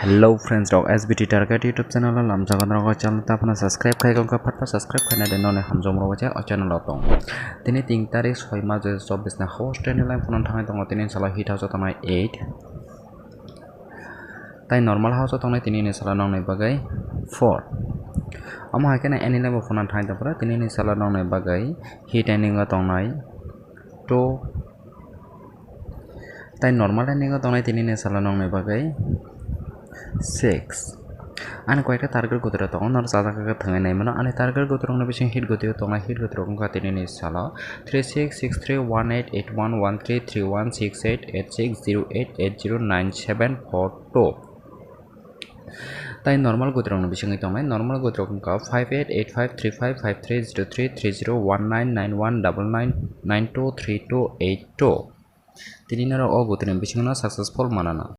Hello friends rok SBT Target YouTube channel lam jagan rok channel ta apna subscribe khai gong ka phatpa subscribe khai na den none hamjom rok cha o channel tong tini 3 tarik 6 March 2024 na host ni line phone thangai tong tini sala hit house tong 8 tai normal house tong tini ni sala nong nei bagai 4 amo haikena any level phone thangai tong pura tini ni sala nong nei bagai hit ending tong nai 2 tai normal ending tong tini ni sala nong nei bagai 6 ani কয়েকটা target গতির তখন নর সাদা কাকা থাঙ্গাই নাই মানে ani target গতির না বেশি হিট গতি তো না হিট গতির কোন কাতিনি নি সালা 366318811331668808809742 তাই নরমাল গতির না বেশি তো নাই নরমাল গতির কোন কা 588535530330199199923282 তিনি নর অ গতির বেশি না সাকসেসফুল মানানা